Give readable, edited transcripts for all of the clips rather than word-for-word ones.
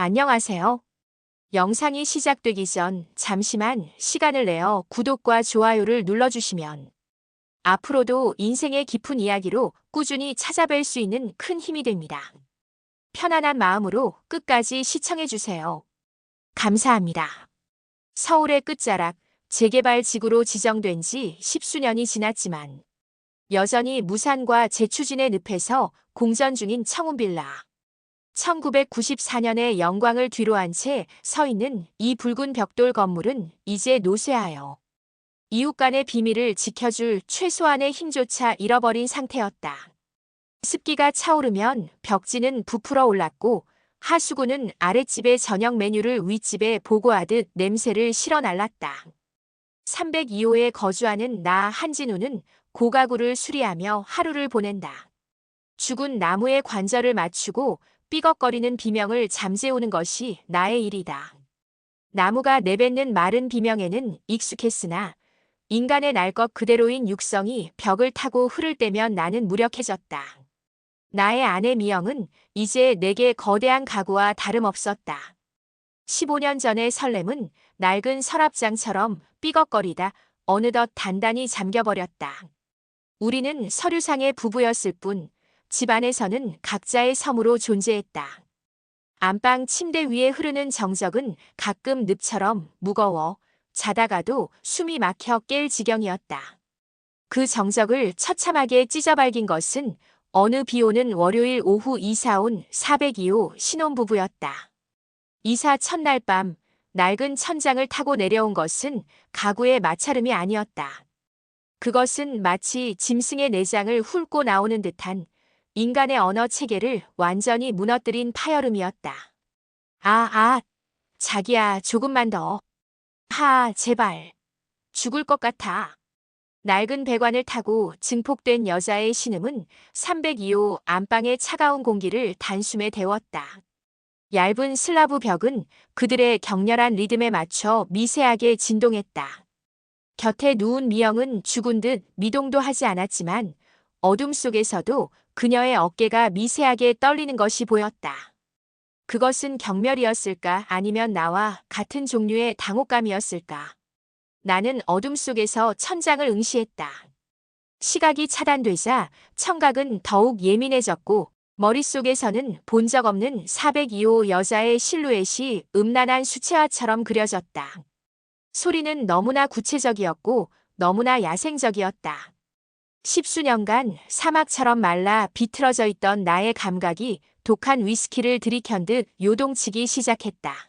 안녕하세요. 영상이 시작되기 전 잠시만 시간을 내어 구독과 좋아요를 눌러주시면 앞으로도 인생의 깊은 이야기로 꾸준히 찾아뵐 수 있는 큰 힘이 됩니다. 편안한 마음으로 끝까지 시청해주세요. 감사합니다. 서울의 끝자락, 재개발 지구로 지정된 지 십수년이 지났지만 여전히 무산과 재추진의 늪에서 공전 중인 청운빌라. 1994년의 영광을 뒤로한 채 서 있는 이 붉은 벽돌 건물은 이제 노쇠하여 이웃 간의 비밀을 지켜줄 최소한의 힘조차 잃어버린 상태였다. 습기가 차오르면 벽지는 부풀어 올랐고 하수구는 아랫집의 저녁 메뉴를 윗집에 보고하듯 냄새를 실어 날랐다. 302호에 거주하는 나 한진우는 고가구를 수리하며 하루를 보낸다. 죽은 나무의 관절을 맞추고 삐걱거리는 비명을 잠재우는 것이 나의 일이다. 나무가 내뱉는 마른 비명에는 익숙했으나 인간의 날 것 그대로인 육성이 벽을 타고 흐를 때면 나는 무력해졌다. 나의 아내 미영은 이제 내게 거대한 가구와 다름없었다. 15년 전의 설렘은 낡은 서랍장처럼 삐걱거리다 어느덧 단단히 잠겨버렸다. 우리는 서류상의 부부였을 뿐 집 안에서는 각자의 섬으로 존재했다. 안방 침대 위에 흐르는 정적은 가끔 늪처럼 무거워 자다가도 숨이 막혀 깰 지경이었다. 그 정적을 처참하게 찢어발긴 것은 어느 비오는 월요일 오후 이사 온 402호 신혼부부였다. 이사 첫날 밤 낡은 천장을 타고 내려온 것은 가구의 마찰음이 아니었다. 그것은 마치 짐승의 내장을 훑고 나오는 듯한 인간의 언어 체계를 완전히 무너뜨린 파열음이었다. 자기야, 조금만 더. 제발. 죽을 것 같아. 낡은 배관을 타고 증폭된 여자의 신음은 302호 안방의 차가운 공기를 단숨에 데웠다. 얇은 슬라브 벽은 그들의 격렬한 리듬에 맞춰 미세하게 진동했다. 곁에 누운 미영은 죽은 듯 미동도 하지 않았지만 어둠 속에서도 그녀의 어깨가 미세하게 떨리는 것이 보였다. 그것은 경멸이었을까 아니면 나와 같은 종류의 당혹감이었을까. 나는 어둠 속에서 천장을 응시했다. 시각이 차단되자 청각은 더욱 예민해졌고 머릿속에서는 본 적 없는 402호 여자의 실루엣이 음란한 수채화처럼 그려졌다. 소리는 너무나 구체적이었고 너무나 야생적이었다. 십수년간 사막처럼 말라 비틀어져 있던 나의 감각이 독한 위스키를 들이켠 듯 요동치기 시작했다.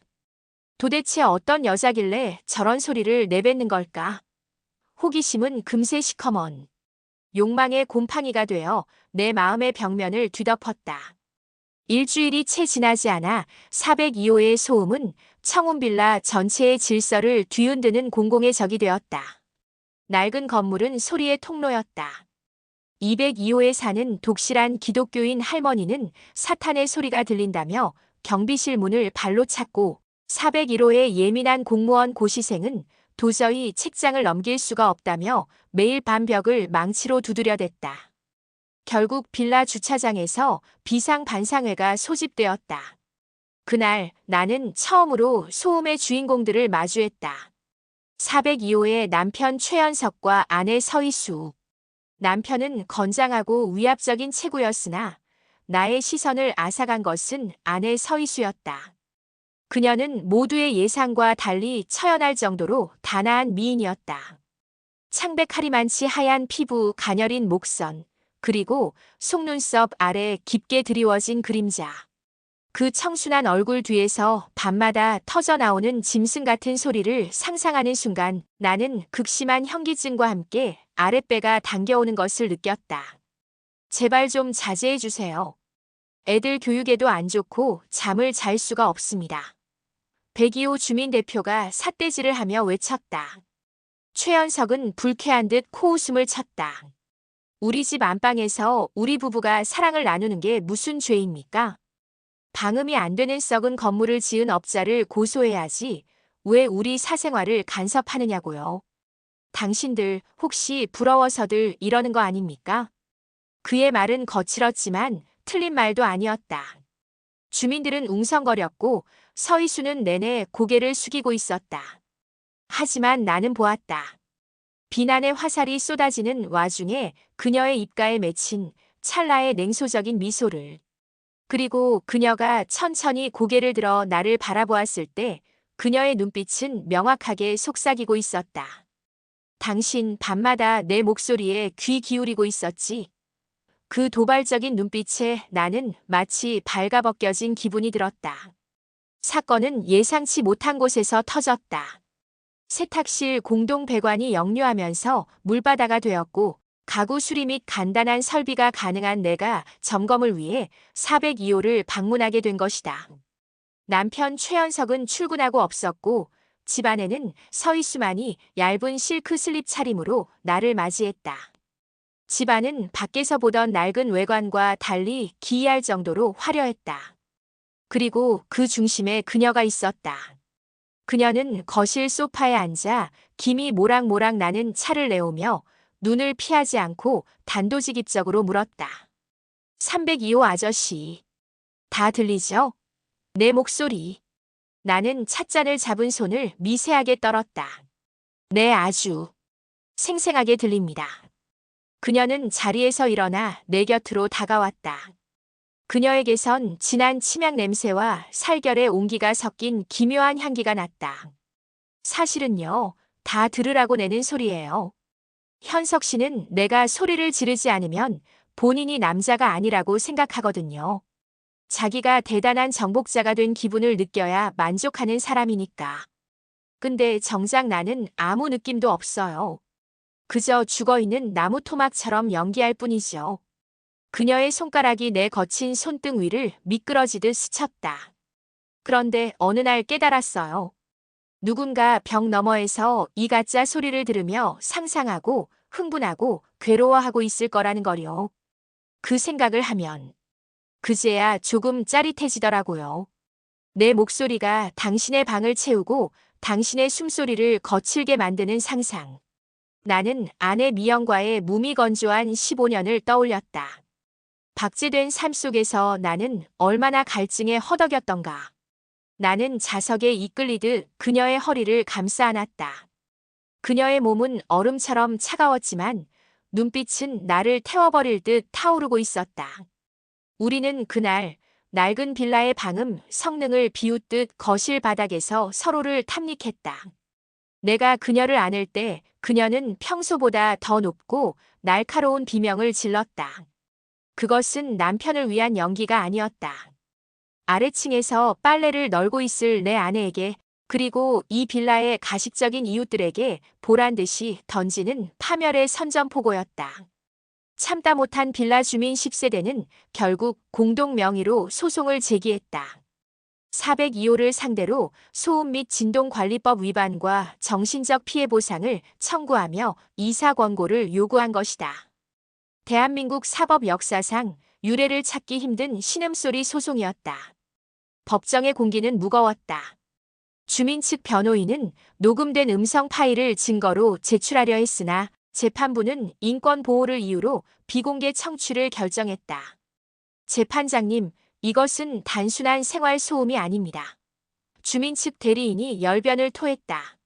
도대체 어떤 여자길래 저런 소리를 내뱉는 걸까? 호기심은 금세 시커먼 욕망의 곰팡이가 되어 내 마음의 벽면을 뒤덮었다. 일주일이 채 지나지 않아 402호의 소음은 청운빌라 전체의 질서를 뒤흔드는 공공의 적이 되었다. 낡은 건물은 소리의 통로였다. 202호에 사는 독실한 기독교인 할머니는 사탄의 소리가 들린다며 경비실 문을 발로 찼고 401호의 예민한 공무원 고시생은 도저히 책장을 넘길 수가 없다며 매일 밤 벽을 망치로 두드려댔다. 결국 빌라 주차장에서 비상반상회가 소집되었다. 그날 나는 처음으로 소음의 주인공들을 마주했다. 402호의 남편 최연석과 아내 서희수. 남편은 건장하고 위압적인 체구였으나 나의 시선을 앗아간 것은 아내 서희수였다. 그녀는 모두의 예상과 달리 처연할 정도로 단아한 미인이었다. 창백하리만치 하얀 피부, 가녀린 목선, 그리고 속눈썹 아래 깊게 드리워진 그림자. 그 청순한 얼굴 뒤에서 밤마다 터져나오는 짐승 같은 소리를 상상하는 순간 나는 극심한 현기증과 함께 아랫배가 당겨오는 것을 느꼈다. 제발 좀 자제해 주세요. 애들 교육에도 안 좋고 잠을 잘 수가 없습니다. 102호 주민대표가 삿대질을 하며 외쳤다. 최연석은 불쾌한 듯 코웃음을 쳤다. 우리 집 안방에서 우리 부부가 사랑을 나누는 게 무슨 죄입니까? 방음이 안 되는 썩은 건물을 지은 업자를 고소해야지 왜 우리 사생활을 간섭하느냐고요. 당신들 혹시 부러워서들 이러는 거 아닙니까? 그의 말은 거칠었지만 틀린 말도 아니었다. 주민들은 웅성거렸고 서희수는 내내 고개를 숙이고 있었다. 하지만 나는 보았다. 비난의 화살이 쏟아지는 와중에 그녀의 입가에 맺힌 찰나의 냉소적인 미소를. 그리고 그녀가 천천히 고개를 들어 나를 바라보았을 때 그녀의 눈빛은 명확하게 속삭이고 있었다. 당신 밤마다 내 목소리에 귀 기울이고 있었지. 그 도발적인 눈빛에 나는 마치 발가벗겨진 기분이 들었다. 사건은 예상치 못한 곳에서 터졌다. 세탁실 공동 배관이 역류하면서 물바다가 되었고 가구 수리 및 간단한 설비가 가능한 내가 점검을 위해 402호를 방문하게 된 것이다. 남편 최현석은 출근하고 없었고 집안에는 서희수만이 얇은 실크 슬립 차림으로 나를 맞이했다. 집안은 밖에서 보던 낡은 외관과 달리 기이할 정도로 화려했다. 그리고 그 중심에 그녀가 있었다. 그녀는 거실 소파에 앉아 김이 모락모락 나는 차를 내오며 눈을 피하지 않고 단도직입적으로 물었다. 302호 아저씨. 다 들리죠? 내 목소리. 나는 찻잔을 잡은 손을 미세하게 떨었다. 네, 아주 생생하게 들립니다. 그녀는 자리에서 일어나 내 곁으로 다가왔다. 그녀에게선 진한 침향 냄새와 살결의 온기가 섞인 기묘한 향기가 났다. 사실은요, 다 들으라고 내는 소리예요. 현석 씨는 내가 소리를 지르지 않으면 본인이 남자가 아니라고 생각하거든요. 자기가 대단한 정복자가 된 기분을 느껴야 만족하는 사람이니까. 근데 정작 나는 아무 느낌도 없어요. 그저 죽어있는 나무 토막처럼 연기할 뿐이죠. 그녀의 손가락이 내 거친 손등 위를 미끄러지듯 스쳤다. 그런데 어느 날 깨달았어요. 누군가 벽 너머에서 이 가짜 소리를 들으며 상상하고 흥분하고 괴로워하고 있을 거라는 거요. 그 생각을 하면 그제야 조금 짜릿해지더라고요. 내 목소리가 당신의 방을 채우고 당신의 숨소리를 거칠게 만드는 상상. 나는 아내 미영과의 무미건조한 15년을 떠올렸다. 박제된 삶 속에서 나는 얼마나 갈증에 허덕였던가. 나는 자석에 이끌리듯 그녀의 허리를 감싸 안았다. 그녀의 몸은 얼음처럼 차가웠지만 눈빛은 나를 태워버릴 듯 타오르고 있었다. 우리는 그날 낡은 빌라의 방음 성능을 비웃듯 거실 바닥에서 서로를 탐닉했다. 내가 그녀를 안을 때 그녀는 평소보다 더 높고 날카로운 비명을 질렀다. 그것은 남편을 위한 연기가 아니었다. 아래층에서 빨래를 널고 있을 내 아내에게 그리고 이 빌라의 가식적인 이웃들에게 보란듯이 던지는 파멸의 선전포고였다. 참다 못한 빌라 주민 10세대는 결국 공동 명의로 소송을 제기했다. 402호를 상대로 소음 및 진동관리법 위반과 정신적 피해 보상을 청구하며 이사 권고를 요구한 것이다. 대한민국 사법 역사상 유례를 찾기 힘든 신음소리 소송이었다. 법정의 공기는 무거웠다. 주민 측 변호인은 녹음된 음성 파일을 증거로 제출하려 했으나 재판부는 인권 보호를 이유로 비공개 청취를 결정했다. 재판장님, 이것은 단순한 생활 소음이 아닙니다. 주민 측 대리인이 열변을 토했다.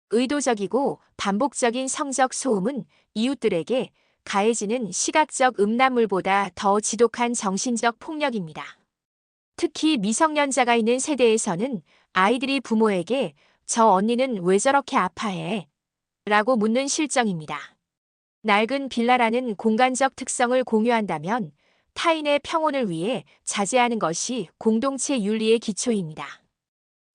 의도적이고 반복적인 성적 소음은 이웃들에게 가해지는 시각적 음란물보다 더 지독한 정신적 폭력입니다. 특히 미성년자가 있는 세대에서는 아이들이 부모에게 저 언니는 왜 저렇게 아파해? 라고 묻는 실정입니다. 낡은 빌라라는 공간적 특성을 공유한다면 타인의 평온을 위해 자제하는 것이 공동체 윤리의 기초입니다.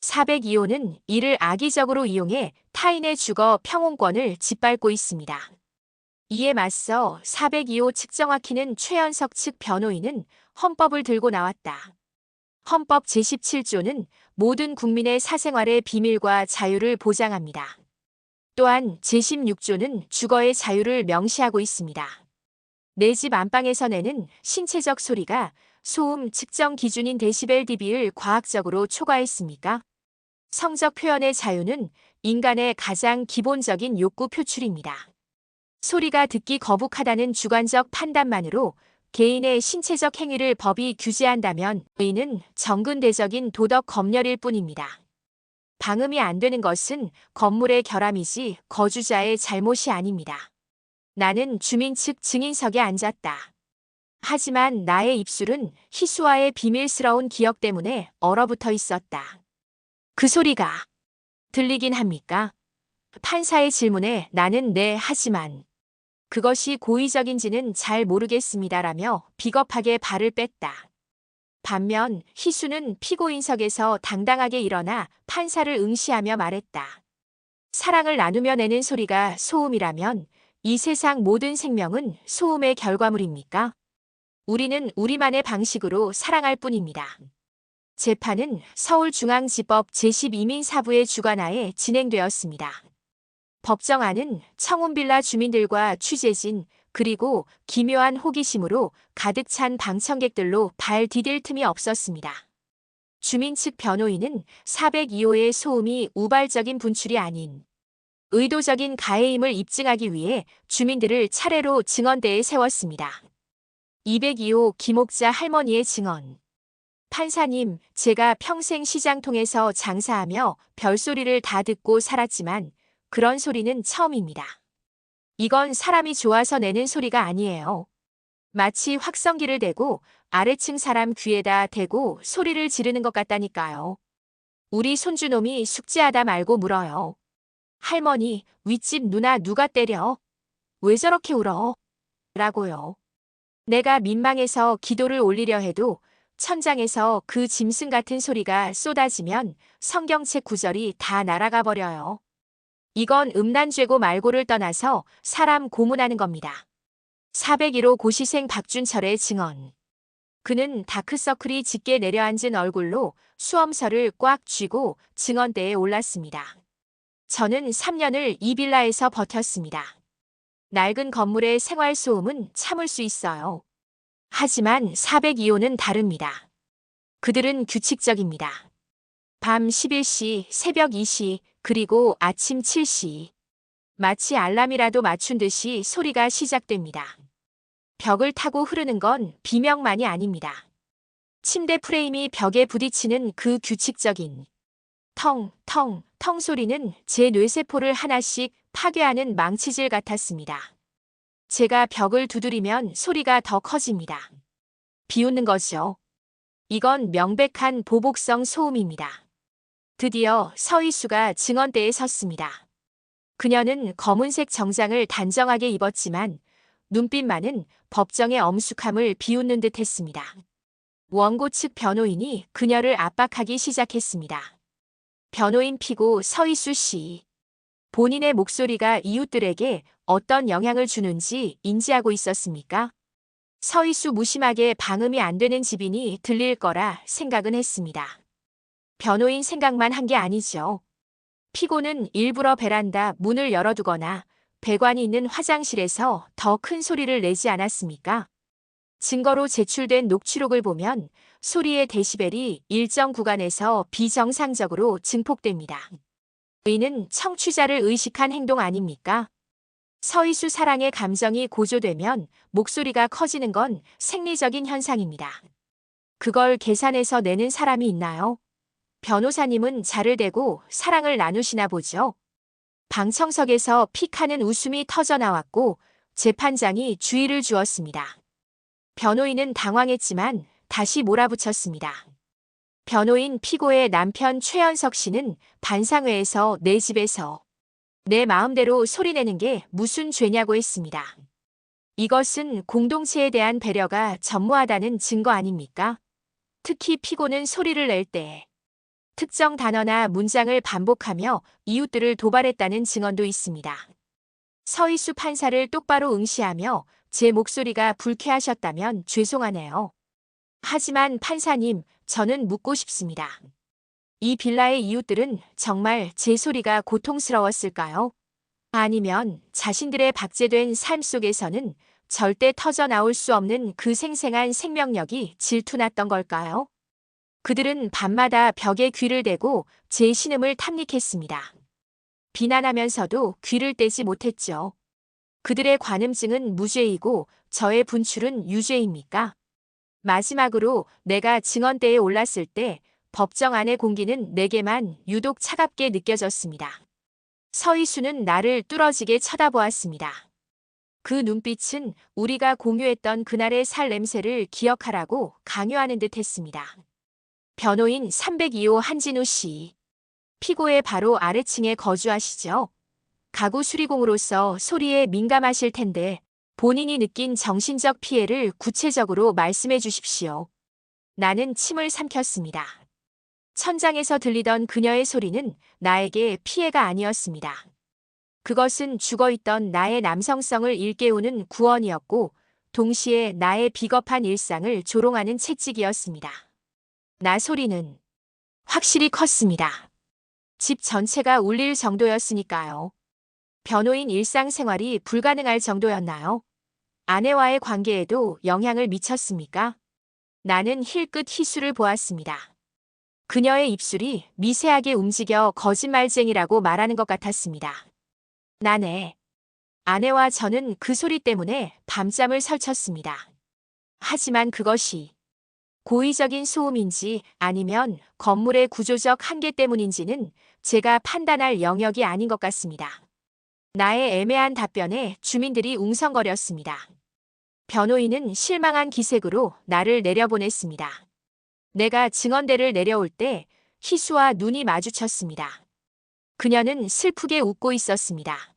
402호는 이를 악의적으로 이용해 타인의 주거 평온권을 짓밟고 있습니다. 이에 맞서 402호 측 정확히는 최현석 측 변호인은 헌법을 들고 나왔다. 헌법 제17조는 모든 국민의 사생활의 비밀과 자유를 보장합니다. 또한 제16조는 주거의 자유를 명시하고 있습니다. 내 집 안방에서 내는 신체적 소리가 소음 측정 기준인 데시벨 dB를 과학적으로 초과했습니까? 성적 표현의 자유는 인간의 가장 기본적인 욕구 표출입니다. 소리가 듣기 거북하다는 주관적 판단만으로 개인의 신체적 행위를 법이 규제한다면 의는 정근대적인 도덕 검열일 뿐입니다. 방음이 안 되는 것은 건물의 결함이지 거주자의 잘못이 아닙니다. 나는 주민 측 증인석에 앉았다. 하지만 나의 입술은 희수와의 비밀스러운 기억 때문에 얼어붙어 있었다. 그 소리가 들리긴 합니까? 판사의 질문에 나는 네 하지만 그것이 고의적인지는 잘 모르겠습니다라며 비겁하게 발을 뺐다. 반면 희수는 피고인석에서 당당하게 일어나 판사를 응시하며 말했다. 사랑을 나누며 내는 소리가 소음이라면 이 세상 모든 생명은 소음의 결과물입니까? 우리는 우리만의 방식으로 사랑할 뿐입니다. 재판은 서울중앙지법 제12민사부의 주관하에 진행되었습니다. 법정안은 청운빌라 주민들과 취재진 그리고 기묘한 호기심으로 가득 찬 방청객들로 발 디딜 틈이 없었습니다. 주민 측 변호인은 402호의 소음이 우발적인 분출이 아닌 의도적인 가해임을 입증하기 위해 주민들을 차례로 증언대에 세웠습니다. 202호 김옥자 할머니의 증언. 판사님, 제가 평생 시장 통해서 장사하며 별소리를 다 듣고 살았지만 그런 소리는 처음입니다. 이건 사람이 좋아서 내는 소리가 아니에요. 마치 확성기를 대고 아래층 사람 귀에다 대고 소리를 지르는 것 같다니까요. 우리 손주놈이 숙제하다 말고 물어요. 할머니, 윗집 누나 누가 때려? 왜 저렇게 울어? 라고요. 내가 민망해서 기도를 올리려 해도 천장에서 그 짐승 같은 소리가 쏟아지면 성경책 구절이 다 날아가 버려요. 이건 음란죄고 말고를 떠나서 사람 고문하는 겁니다. 401호 고시생 박준철의 증언. 그는 다크서클이 짙게 내려앉은 얼굴로 수험서를 꽉 쥐고 증언대에 올랐습니다. 저는 3년을 이 빌라에서 버텼습니다. 낡은 건물의 생활소음은 참을 수 있어요. 하지만 402호는 다릅니다. 그들은 규칙적입니다. 밤 11시, 새벽 2시, 그리고 아침 7시. 마치 알람이라도 맞춘 듯이 소리가 시작됩니다. 벽을 타고 흐르는 건 비명만이 아닙니다. 침대 프레임이 벽에 부딪히는 그 규칙적인 텅, 텅, 텅 소리는 제 뇌세포를 하나씩 파괴하는 망치질 같았습니다. 제가 벽을 두드리면 소리가 더 커집니다. 비웃는 거죠. 이건 명백한 보복성 소음입니다. 드디어 서희수가 증언대에 섰습니다. 그녀는 검은색 정장을 단정하게 입었지만 눈빛만은 법정의 엄숙함을 비웃는 듯 했습니다. 원고 측 변호인이 그녀를 압박하기 시작했습니다. 변호인 피고 서희수 씨. 본인의 목소리가 이웃들에게 어떤 영향을 주는지 인지하고 있었습니까? 서희수 무심하게 방음이 안 되는 집이니 들릴 거라 생각은 했습니다. 변호인 생각만 한 게 아니죠. 피고는 일부러 베란다 문을 열어두거나 배관이 있는 화장실에서 더 큰 소리를 내지 않았습니까? 증거로 제출된 녹취록을 보면 소리의 데시벨이 일정 구간에서 비정상적으로 증폭됩니다. 의는 청취자를 의식한 행동 아닙니까? 서희수 사랑의 감정이 고조되면 목소리가 커지는 건 생리적인 현상입니다. 그걸 계산해서 내는 사람이 있나요? 변호사님은 자를 대고 사랑을 나누시나 보죠. 방청석에서 픽하는 웃음이 터져나왔고 재판장이 주의를 주었습니다. 변호인은 당황했지만 다시 몰아붙였습니다. 변호인 피고의 남편 최연석 씨는 반상회에서 내 집에서 내 마음대로 소리내는 게 무슨 죄냐고 했습니다. 이것은 공동체에 대한 배려가 전무하다는 증거 아닙니까? 특히 피고는 소리를 낼 때 특정 단어나 문장을 반복하며 이웃들을 도발했다는 증언도 있습니다. 서희수 판사를 똑바로 응시하며 제 목소리가 불쾌하셨다면 죄송하네요. 하지만 판사님, 저는 묻고 싶습니다. 이 빌라의 이웃들은 정말 제 소리가 고통스러웠을까요? 아니면 자신들의 박제된 삶 속에서는 절대 터져나올 수 없는 그 생생한 생명력이 질투났던 걸까요? 그들은 밤마다 벽에 귀를 대고 제 신음을 탐닉했습니다. 비난하면서도 귀를 떼지 못했죠. 그들의 관음증은 무죄이고 저의 분출은 유죄입니까? 마지막으로 내가 증언대에 올랐을 때 법정 안의 공기는 내게만 유독 차갑게 느껴졌습니다. 서희수는 나를 뚫어지게 쳐다보았습니다. 그 눈빛은 우리가 공유했던 그날의 살 냄새를 기억하라고 강요하는 듯 했습니다. 변호인 302호 한진우 씨. 피고의 바로 아래층에 거주하시죠? 가구 수리공으로서 소리에 민감하실 텐데 본인이 느낀 정신적 피해를 구체적으로 말씀해 주십시오. 나는 침을 삼켰습니다. 천장에서 들리던 그녀의 소리는 나에게 피해가 아니었습니다. 그것은 죽어있던 나의 남성성을 일깨우는 구원이었고 동시에 나의 비겁한 일상을 조롱하는 채찍이었습니다. 나 소리는 확실히 컸습니다. 집 전체가 울릴 정도였으니까요. 변호인 일상생활이 불가능할 정도였나요? 아내와의 관계에도 영향을 미쳤습니까? 나는 힐끗 희수를 보았습니다. 그녀의 입술이 미세하게 움직여 거짓말쟁이라고 말하는 것 같았습니다. 나네. 아내와 저는 그 소리 때문에 밤잠을 설쳤습니다. 하지만 그것이 고의적인 소음인지 아니면 건물의 구조적 한계 때문인지는 제가 판단할 영역이 아닌 것 같습니다. 나의 애매한 답변에 주민들이 웅성거렸습니다. 변호인은 실망한 기색으로 나를 내려보냈습니다. 내가 증언대를 내려올 때 희수와 눈이 마주쳤습니다. 그녀는 슬프게 웃고 있었습니다.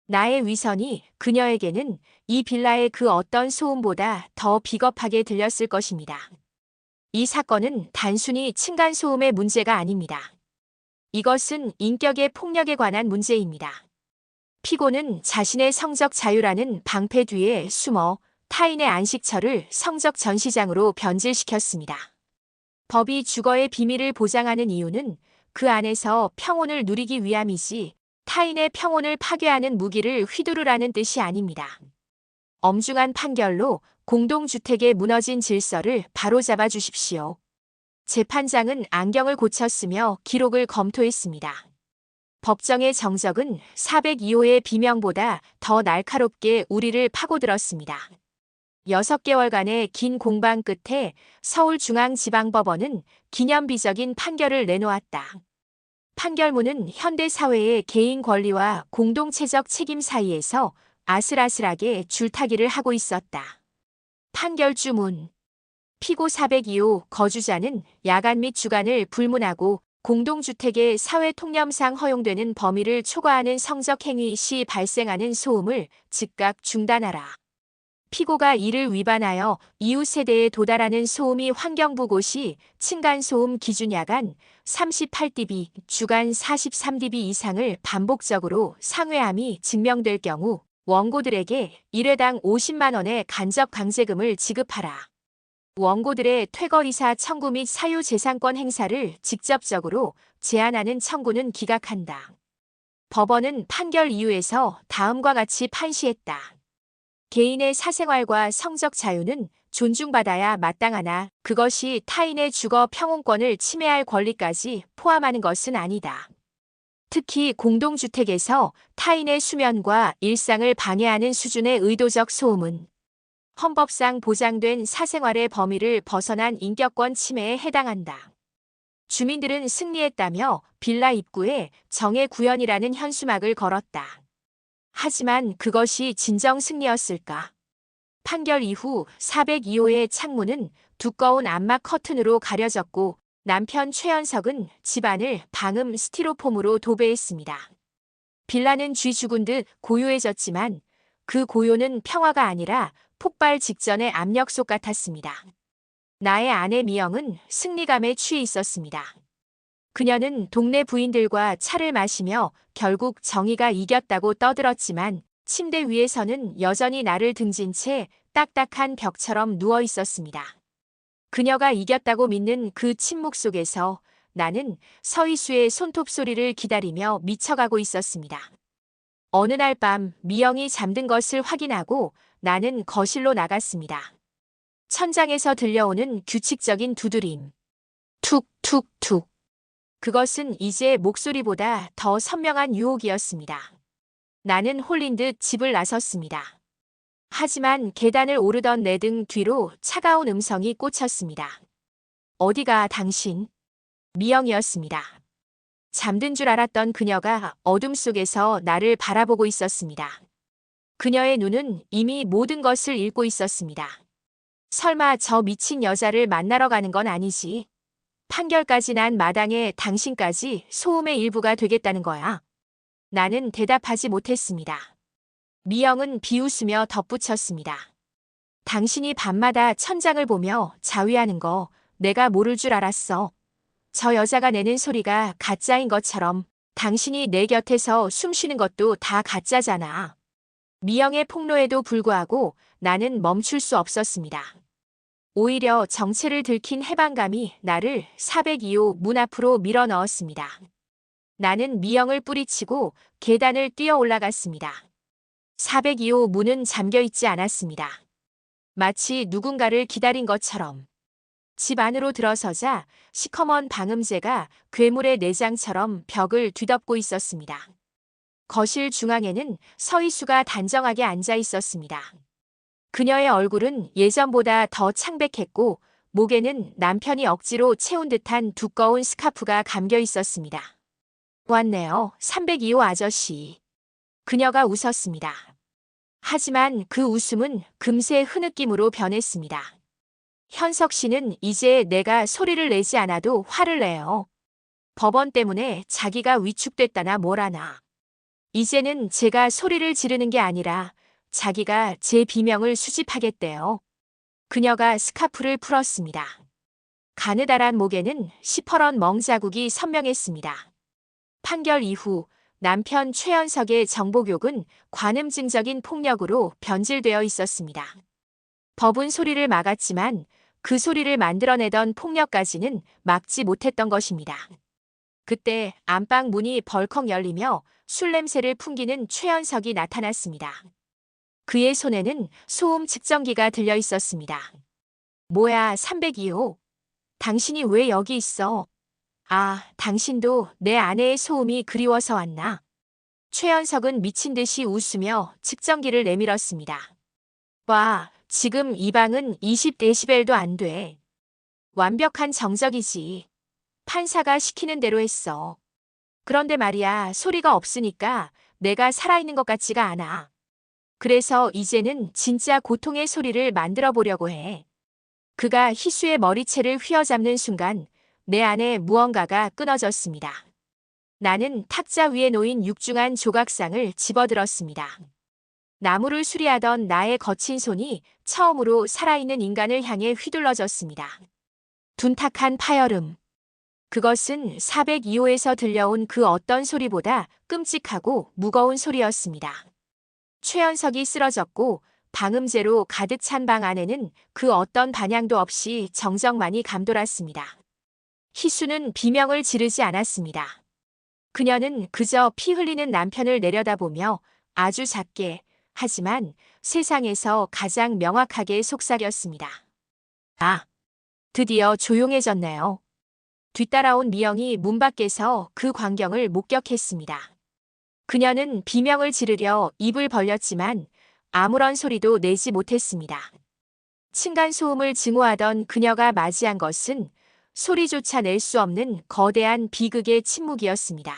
나의 위선이 그녀에게는 이 빌라의 그 어떤 소음보다 더 비겁하게 들렸을 것입니다. 이 사건은 단순히 층간소음의 문제가 아닙니다. 이것은 인격의 폭력에 관한 문제입니다. 피고는 자신의 성적 자유라는 방패 뒤에 숨어 타인의 안식처를 성적 전시장으로 변질시켰습니다. 법이 주거의 비밀을 보장하는 이유는 그 안에서 평온을 누리기 위함이지 타인의 평온을 파괴하는 무기를 휘두르라는 뜻이 아닙니다. 엄중한 판결로 공동주택의 무너진 질서를 바로잡아 주십시오. 재판장은 안경을 고쳤으며 기록을 검토했습니다. 법정의 정적은 402호의 비명보다 더 날카롭게 우리를 파고들었습니다. 6개월간의 긴 공방 끝에 서울중앙지방법원은 기념비적인 판결을 내놓았다. 판결문은 현대사회의 개인 권리와 공동체적 책임 사이에서 아슬아슬하게 줄타기를 하고 있었다. 판결주문. 피고 402호 거주자는 야간 및 주간을 불문하고 공동주택의 사회통념상 허용되는 범위를 초과하는 성적 행위 시 발생하는 소음을 즉각 중단하라. 피고가 이를 위반하여 이웃 세대에 도달하는 소음이 환경부 시 층간소음 기준 야간 38dB, 주간 43dB 이상을 반복적으로 상회함이 증명될 경우 원고들에게 1회당 50만 원의 간접 강제금을 지급하라. 원고들의 퇴거이사 청구 및 사유재산권 행사를 직접적으로 제한하는 청구는 기각한다. 법원은 판결 이유에서 다음과 같이 판시했다. 개인의 사생활과 성적 자유는 존중받아야 마땅하나 그것이 타인의 주거 평온권을 침해할 권리까지 포함하는 것은 아니다. 특히 공동주택에서 타인의 수면과 일상을 방해하는 수준의 의도적 소음은 헌법상 보장된 사생활의 범위를 벗어난 인격권 침해에 해당한다. 주민들은 승리했다며 빌라 입구에 정의 구현이라는 현수막을 걸었다. 하지만 그것이 진정 승리였을까? 판결 이후 402호의 창문은 두꺼운 암막 커튼으로 가려졌고 남편 최연석은 집안을 방음 스티로폼으로 도배했습니다. 빌라는 쥐 죽은 듯 고요해졌지만 그 고요는 평화가 아니라 폭발 직전의 압력솥 같았습니다. 나의 아내 미영은 승리감에 취해 있었습니다. 그녀는 동네 부인들과 차를 마시며 결국 정의가 이겼다고 떠들었지만 침대 위에서는 여전히 나를 등진 채 딱딱한 벽처럼 누워 있었습니다. 그녀가 이겼다고 믿는 그 침묵 속에서 나는 서희수의 손톱 소리를 기다리며 미쳐가고 있었습니다. 어느 날 밤 미영이 잠든 것을 확인하고 나는 거실로 나갔습니다. 천장에서 들려오는 규칙적인 두드림. 툭툭툭. 그것은 이제 목소리보다 더 선명한 유혹이었습니다. 나는 홀린 듯 집을 나섰습니다. 하지만 계단을 오르던 내 등 뒤로 차가운 음성이 꽂혔습니다. 어디가 당신? 미영이었습니다. 잠든 줄 알았던 그녀가 어둠 속에서 나를 바라보고 있었습니다. 그녀의 눈은 이미 모든 것을 읽고 있었습니다. 설마 저 미친 여자를 만나러 가는 건 아니지? 판결까지 난 마당에 당신까지 소음의 일부가 되겠다는 거야. 나는 대답하지 못했습니다. 미영은 비웃으며 덧붙였습니다. 당신이 밤마다 천장을 보며 자위하는 거 내가 모를 줄 알았어. 저 여자가 내는 소리가 가짜인 것처럼 당신이 내 곁에서 숨 쉬는 것도 다 가짜잖아. 미영의 폭로에도 불구하고 나는 멈출 수 없었습니다. 오히려 정체를 들킨 해방감이 나를 402호 문 앞으로 밀어 넣었습니다. 나는 미영을 뿌리치고 계단을 뛰어 올라갔습니다. 402호 문은 잠겨 있지 않았습니다. 마치 누군가를 기다린 것처럼. 집 안으로 들어서자 시커먼 방음제가 괴물의 내장처럼 벽을 뒤덮고 있었습니다. 거실 중앙에는 서희수가 단정하게 앉아 있었습니다. 그녀의 얼굴은 예전보다 더 창백했고 목에는 남편이 억지로 채운 듯한 두꺼운 스카프가 감겨 있었습니다. 왔네요, 302호 아저씨. 그녀가 웃었습니다. 하지만 그 웃음은 금세 흐느낌으로 변했습니다. 현석 씨는 이제 내가 소리를 내지 않아도 화를 내요. 법원 때문에 자기가 위축됐다나 뭐라나. 이제는 제가 소리를 지르는 게 아니라 자기가 제 비명을 수집하겠대요. 그녀가 스카프를 풀었습니다. 가느다란 목에는 시퍼런 멍자국이 선명했습니다. 판결 이후 남편 최현석의 정복욕은 관음증적인 폭력으로 변질되어 있었습니다. 법은 소리를 막았지만 그 소리를 만들어내던 폭력까지는 막지 못했던 것입니다. 그때 안방 문이 벌컥 열리며 술 냄새를 풍기는 최현석이 나타났습니다. 그의 손에는 소음 측정기가 들려 있었습니다. 뭐야, 302호. 당신이 왜 여기 있어? 아, 당신도 내 아내의 소음이 그리워서 왔나? 최현석은 미친 듯이 웃으며 측정기를 내밀었습니다. 와, 지금 이 방은 20데시벨도 안 돼. 완벽한 정적이지. 판사가 시키는 대로 했어. 그런데 말이야, 소리가 없으니까 내가 살아있는 것 같지가 않아. 그래서 이제는 진짜 고통의 소리를 만들어 보려고 해. 그가 희수의 머리채를 휘어잡는 순간 내 안에 무언가가 끊어졌습니다. 나는 탁자 위에 놓인 육중한 조각상을 집어들었습니다. 나무를 수리하던 나의 거친 손이 처음으로 살아있는 인간을 향해 휘둘러졌습니다. 둔탁한 파열음. 그것은 402호에서 들려온 그 어떤 소리보다 끔찍하고 무거운 소리였습니다. 최현석이 쓰러졌고 방음제로 가득 찬 방 안에는 그 어떤 반향도 없이 정적만이 감돌았습니다. 희수는 비명을 지르지 않았습니다. 그녀는 그저 피 흘리는 남편을 내려다보며 아주 작게, 하지만 세상에서 가장 명확하게 속삭였습니다. 아, 드디어 조용해졌네요. 뒤따라온 미영이 문 밖에서 그 광경을 목격했습니다. 그녀는 비명을 지르려 입을 벌렸지만 아무런 소리도 내지 못했습니다. 층간소음을 증오하던 그녀가 맞이한 것은 소리조차 낼 수 없는 거대한 비극의 침묵이었습니다.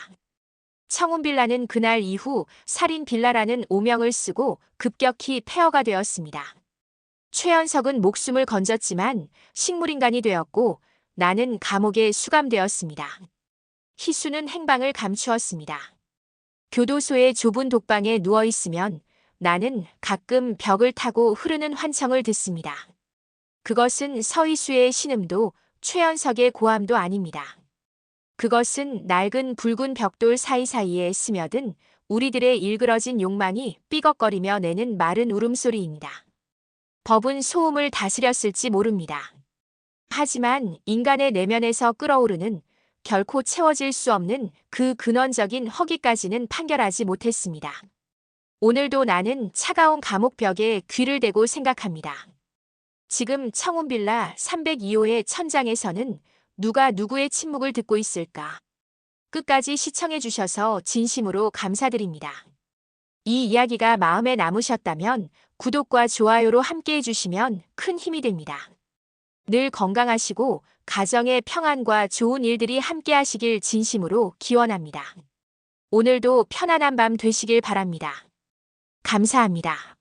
청운빌라는 그날 이후 살인빌라라는 오명을 쓰고 급격히 폐허가 되었습니다. 최현석은 목숨을 건졌지만 식물인간이 되었고 나는 감옥에 수감되었습니다. 희수는 행방을 감추었습니다. 교도소의 좁은 독방에 누워있으면 나는 가끔 벽을 타고 흐르는 환청을 듣습니다. 그것은 서희수의 신음도 최현석의 고함도 아닙니다. 그것은 낡은 붉은 벽돌 사이사이에 스며든 우리들의 일그러진 욕망이 삐걱거리며 내는 마른 울음소리입니다. 법은 소음을 다스렸을지 모릅니다. 하지만 인간의 내면에서 끓어오르는 결코 채워질 수 없는 그 근원적인 허기까지는 판결하지 못했습니다. 오늘도 나는 차가운 감옥벽에 귀를 대고 생각합니다. 지금 청운빌라 302호의 천장에서는 누가 누구의 침묵을 듣고 있을까? 끝까지 시청해주셔서 진심으로 감사드립니다. 이 이야기가 마음에 남으셨다면 구독과 좋아요로 함께 해주시면 큰 힘이 됩니다. 늘 건강하시고 가정의 평안과 좋은 일들이 함께 하시길 진심으로 기원합니다. 오늘도 편안한 밤 되시길 바랍니다. 감사합니다.